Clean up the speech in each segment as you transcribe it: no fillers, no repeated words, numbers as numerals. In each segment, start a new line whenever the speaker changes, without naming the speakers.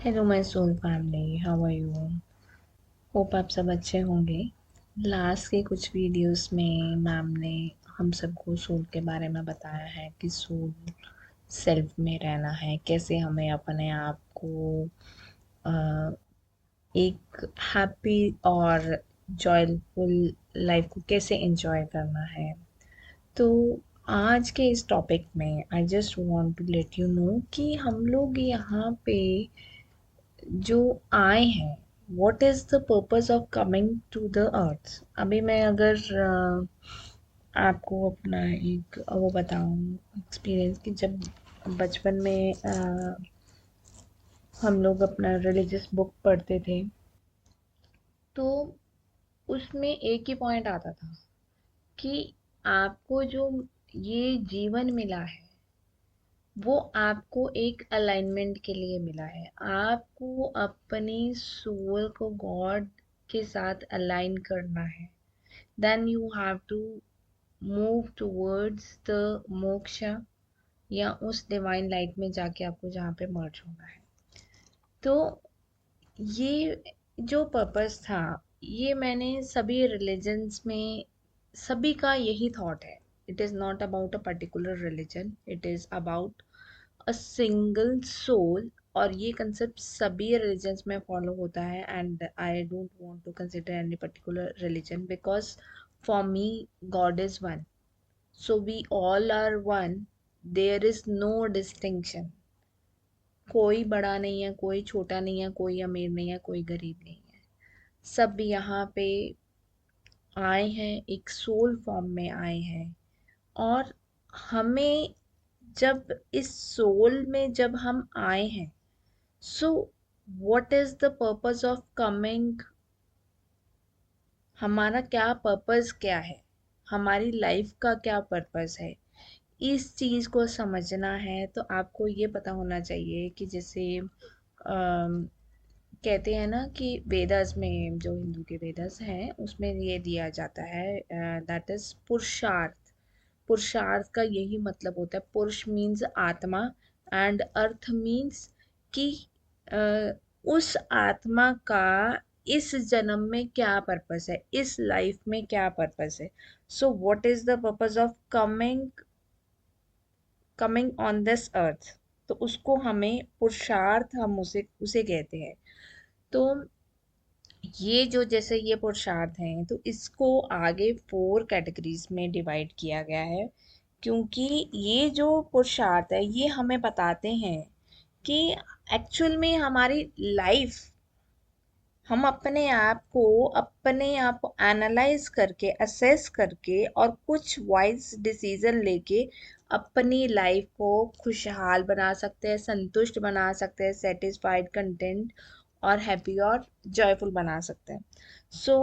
Hello my soul family, how are you? Hope आप सब अच्छे होंगे। लास्ट के कुछ वीडियोस में मैम ने हम सबको सोल के बारे में बताया है कि सोल सेल्फ में रहना है, कैसे हमें अपने आप को अ, एक हैप्पी और जॉयफुल लाइफ को कैसे एंजॉय करना है। तो आज के इस टॉपिक में I just want to let you know कि हम लोग यहाँ पे जो आए हैं, what is the purpose of coming to the earth. अभी मैं अगर आपको अपना एक वो बताऊं एक्सपीरियंस कि जब बचपन में हम लोग अपना रिलीजियस बुक पढ़ते थे, तो उसमें एक ही पॉइंट आता था कि आपको जो ये जीवन मिला है वो आपको एक अलाइनमेंट के लिए मिला है। आपको अपनी सोल को गॉड के साथ अलाइन करना है। Then you have to move towards the moksha, या उस डिवाइन लाइट में जाके आपको जहाँ पे मर्ज होना है। तो ये जो पर्पस था, ये मैंने सभी रिलीजन्स में, सभी का यही थॉट है। It is not about a particular religion, it is about a single soul. और ये कंसेप्ट सभी रिलीजन्स में फॉलो होता है, and I don't want to consider any particular religion because for me God is one, so we all are one. There is no distinction. कोई बड़ा नहीं है, कोई छोटा नहीं है, कोई अमीर नहीं है, कोई गरीब नहीं है। सब यहाँ पे आए हैं, एक सोल फॉर्म में आए हैं। और हमें जब इस सोल में जब हम आए हैं, so what is the purpose of coming. हमारा क्या पर्पस, क्या है हमारी लाइफ का, क्या पर्पस है, इस चीज को समझना है। तो आपको ये पता होना चाहिए कि जैसे कहते हैं ना कि वेदास में, जो हिंदू के वेदास हैं उसमें ये दिया जाता है, दैट इज पुरुषार्थ। पुरुषार्थ का यही मतलब होता है। पुरुष मीन्स आत्मा, एंड अर्थ मीन्स कि अ, उस आत्मा का इस जन्म में क्या पर्पस है, इस लाइफ में क्या पर्पस है। So what is the purpose of coming, coming on this earth. तो उसको हमें पुरुषार्थ, हम उसे उसे कहते हैं। तो ये जो जैसे ये पुरुषार्थ हैं, तो इसको आगे 4 कैटेगरीज में डिवाइड किया गया है। क्योंकि ये जो पुरुषार्थ है ये हमें बताते हैं कि एक्चुअल में हमारी लाइफ, हम अपने आप को एनालाइज करके, असेस करके और कुछ वाइज डिसीजन लेके अपनी लाइफ को खुशहाल बना सकते हैं, संतुष्ट बना सकते हैं, सेटिस्फाइड, कंटेंट और हैप्पी और जॉयफुल बना सकते हैं। सो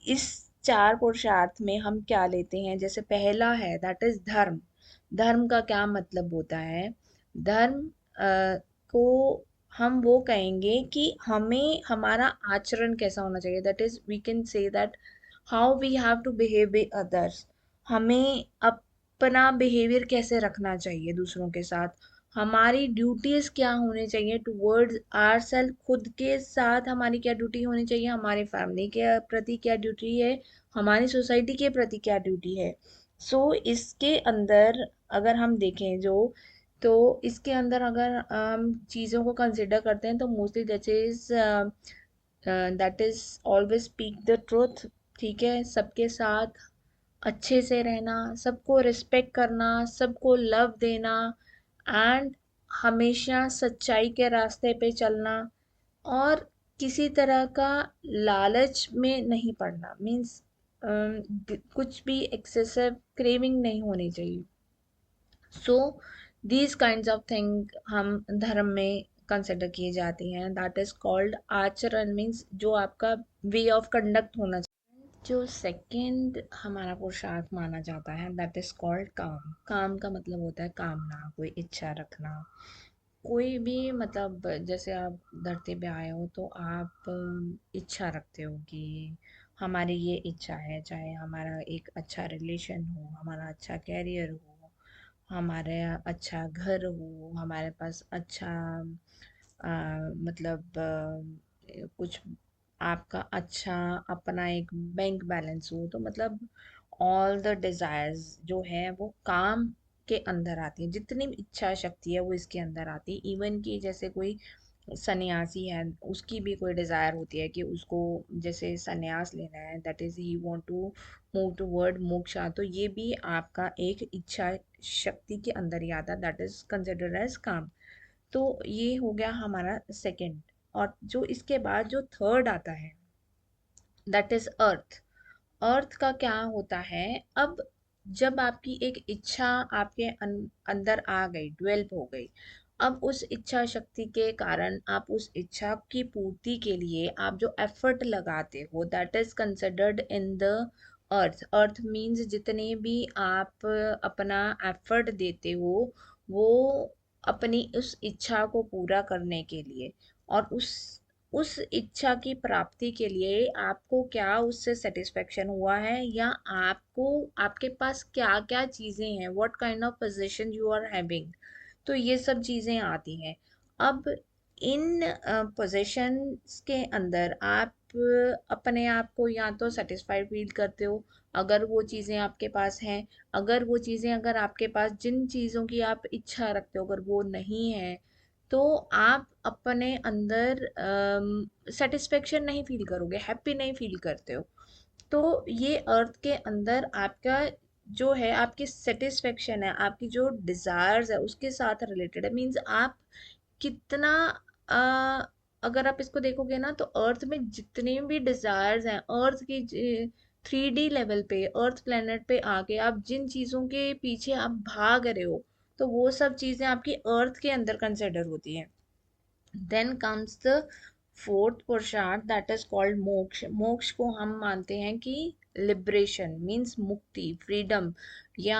इस 4 पुरुषार्थ में हम क्या लेते हैं, जैसे पहला है दैट इज धर्म। धर्म का क्या मतलब होता है? धर्म को हम वो कहेंगे कि हमें हमारा आचरण कैसा होना चाहिए। That is we can say that how we have to behave with others. हमें अपना बिहेवियर कैसे रखना चाहिए दूसरों के साथ। हमारी ड्यूटीज क्या होनी चाहिए टुवर्ड्स आर सेल्फ। खुद के साथ हमारी क्या ड्यूटी होनी चाहिए, हमारी फैमिली के प्रति क्या ड्यूटी है, हमारी सोसाइटी के प्रति क्या ड्यूटी है। इसके अंदर अगर हम देखें जो, तो इसके अंदर अगर हम चीज़ों को कंसिडर करते हैं तो mostly that is always speak the truth. ठीक है, सबके साथ अच्छे से रहना, सबको रिस्पेक्ट करना, सबको लव देना, एंड हमेशा सच्चाई के रास्ते पे चलना, और किसी तरह का लालच में नहीं पड़ना। मीन्स कुछ भी एक्सेसिव क्रेविंग नहीं होनी चाहिए। So these kinds of thing हम धर्म में कंसिडर किए जाती हैं। दैट इज कॉल्ड आचरण, मीन्स जो आपका वे ऑफ कंडक्ट होना चाहिए। जो सेकंड हमारा पुरुषार्थ माना जाता है दैट इज कॉल्ड काम। काम का मतलब होता है कामना, कोई इच्छा रखना। कोई भी मतलब जैसे आप धरती पे आए हो तो आप इच्छा रखते हो कि हमारी ये इच्छा है, चाहे हमारा एक अच्छा रिलेशन हो, हमारा अच्छा कैरियर हो, हमारे अच्छा घर हो, हमारे पास अच्छा मतलब कुछ आपका अच्छा अपना एक बैंक बैलेंस हो, तो मतलब ऑल द डिजायर्स जो है वो काम के अंदर आती है, जितनी भी इच्छा शक्ति है वो इसके अंदर आती है। इवन कि जैसे कोई सन्यासी है, उसकी भी कोई डिजायर होती है कि उसको जैसे सन्यास लेना है, that is he want to move toward moksha, तो ये भी आपका एक इच्छा शक्ति के अंदर ही आता है, दैट इज कंसिडर्ड एज काम। तो ये हो गया हमारा सेकंड। और जो इसके बाद जो थर्ड आता है, दैट इज अर्थ। अर्थ का क्या होता है? अब जब आपकी एक इच्छा आपके अंदर आ गई, डेवलप हो गई, अब उस इच्छा शक्ति के कारण आप उस इच्छा की पूर्ति के लिए आप जो एफर्ट लगाते हो, that is considered in the earth. Earth means जितने भी आप अपना एफर्ट देते हो, वो अपनी उस इच्छा को पूरा करने के लिए, और उस इच्छा की प्राप्ति के लिए आपको क्या उससे सेटिस्फेक्शन हुआ है, या आपको आपके पास क्या क्या चीजें हैं, what kind of position you are having, तो ये सब चीजें आती हैं। अब इन पोजीशंस के अंदर आप अपने आप को या तो सेटिस्फाइड फील करते हो, अगर वो चीजें आपके पास हैं। अगर वो चीजें, अगर आपके पास जिन चीजों की आप इच्छा रखते हो, अगर वो नहीं है, तो आप अपने अंदर सेटिस्फेक्शन नहीं फील करोगे, हैप्पी नहीं फील करते हो। तो ये अर्थ के अंदर आपका जो है, आपकी सेटिस्फेक्शन है, आपकी जो डिजायर्स है उसके साथ रिलेटेड है। मीन्स आप कितना अ, अगर आप इसको देखोगे ना, तो अर्थ में जितने भी डिजायर्स हैं, अर्थ की 3D लेवल पे, अर्थ प्लेनेट पे आके आप जिन चीजों के पीछे आप भाग रहे हो, तो वो सब चीजें आपकी अर्थ के अंदर कंसिडर होती हैं। देन कम्स द फोर्थ पुरुषार्थ, दैट इज कॉल्ड मोक्ष। मोक्ष को हम मानते हैं कि लिबरेशन मीन्स मुक्ति, फ्रीडम, या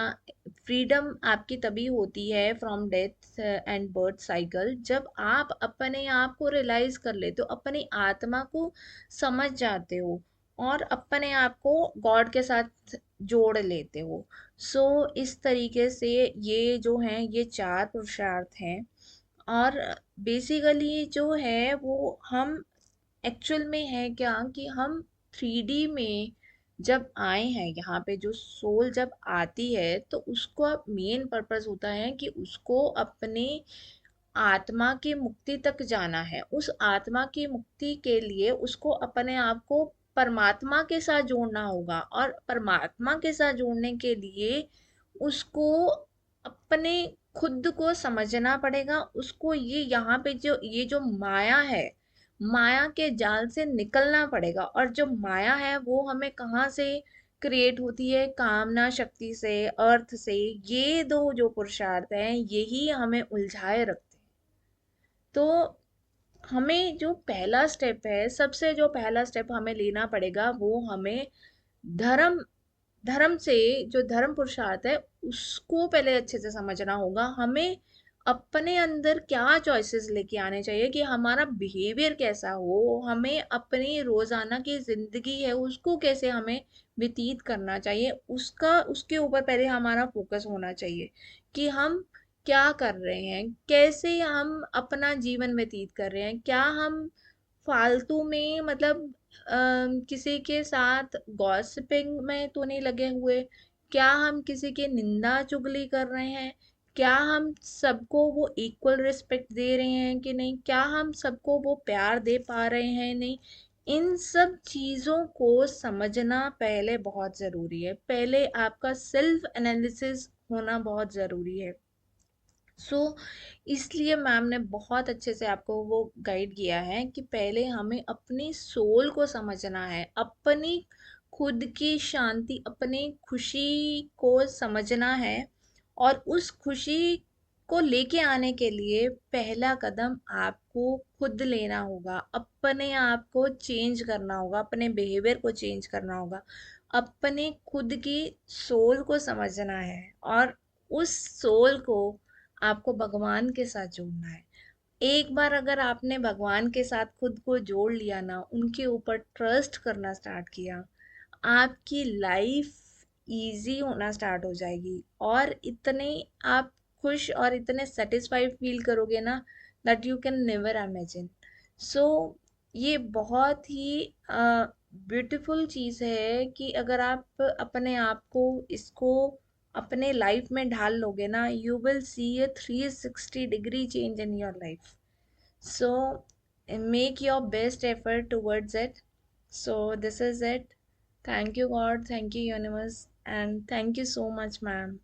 फ्रीडम आपकी तभी होती है from death and birth cycle, जब आप अपने आप को रियलाइज कर लेते हो, अपनी आत्मा को समझ जाते हो, और अपने आप को गॉड के साथ जोड़ लेते हो। सो इस तरीके से ये जो हैं, ये चार पुरुषार्थ हैं। और बेसिकली जो है वो हम एक्चुअल में है क्या, कि हम 3D में जब आए हैं यहाँ पे, जो सोल जब आती है, तो उसका मेन पर्पस होता है कि उसको अपने आत्मा की मुक्ति तक जाना है। उस आत्मा की मुक्ति के लिए उसको अपने आप को परमात्मा के साथ जोड़ना होगा, और परमात्मा के साथ जोड़ने के लिए उसको अपने खुद को समझना पड़ेगा। उसको ये यहाँ पे जो ये जो माया है, माया के जाल से निकलना पड़ेगा। और जो माया है वो हमें कहाँ से क्रिएट होती है? कामना शक्ति से, अर्थ से। ये दो जो पुरुषार्थ हैं, यही हमें उलझाए रखते हैं। तो हमें जो पहला स्टेप है, सबसे जो पहला स्टेप हमें लेना पड़ेगा, वो हमें धर्म, धर्म से, जो धर्म पुरुषार्थ है उसको पहले अच्छे से समझना होगा। हमें अपने अंदर क्या चॉइसेस लेके आने चाहिए, कि हमारा बिहेवियर कैसा हो, हमें अपनी रोजाना की जिंदगी है उसको कैसे हमें व्यतीत करना चाहिए, उसका उसके ऊपर पहले हमारा फोकस होना चाहिए, कि हम क्या कर रहे हैं, कैसे हम अपना जीवन व्यतीत कर रहे हैं। क्या हम फालतू में, मतलब किसी के साथ गॉसिपिंग में तो नहीं लगे हुए? क्या हम किसी की निंदा चुगली कर रहे हैं? क्या हम सबको वो इक्वल रिस्पेक्ट दे रहे हैं कि नहीं? क्या हम सबको वो प्यार दे पा रहे हैं, नहीं? इन सब चीजों को समझना पहले बहुत जरूरी है। पहले आपका सेल्फ एनालिसिस होना बहुत जरूरी है। सो इसलिए मैम ने बहुत अच्छे से आपको वो गाइड किया है कि पहले हमें अपनी सोल को समझना है, अपनी खुद की शांति, अपनी खुशी को समझना है। और उस खुशी को लेके आने के लिए पहला कदम आपको खुद लेना होगा, अपने आप को चेंज करना होगा, अपने बिहेवियर को चेंज करना होगा, अपने खुद की सोल को समझना है। और उस सोल को आपको भगवान के साथ जोड़ना है। एक बार अगर आपने भगवान के साथ खुद को जोड़ लिया ना, उनके ऊपर ट्रस्ट करना स्टार्ट किया, आपकी लाइफ इजी होना स्टार्ट हो जाएगी। और इतने आप खुश और इतने सेटिस्फाइड फील करोगे ना, that you can never imagine. So ये बहुत ही ब्यूटीफुल चीज़ है कि अगर आप अपने आप को इसको अपने लाइफ में ढाल लोगे ना, you will see A 360 degree change in your life. So make your best effort towards it. So this is it. Thank you, God. Thank you, universe. And thank you so much, ma'am.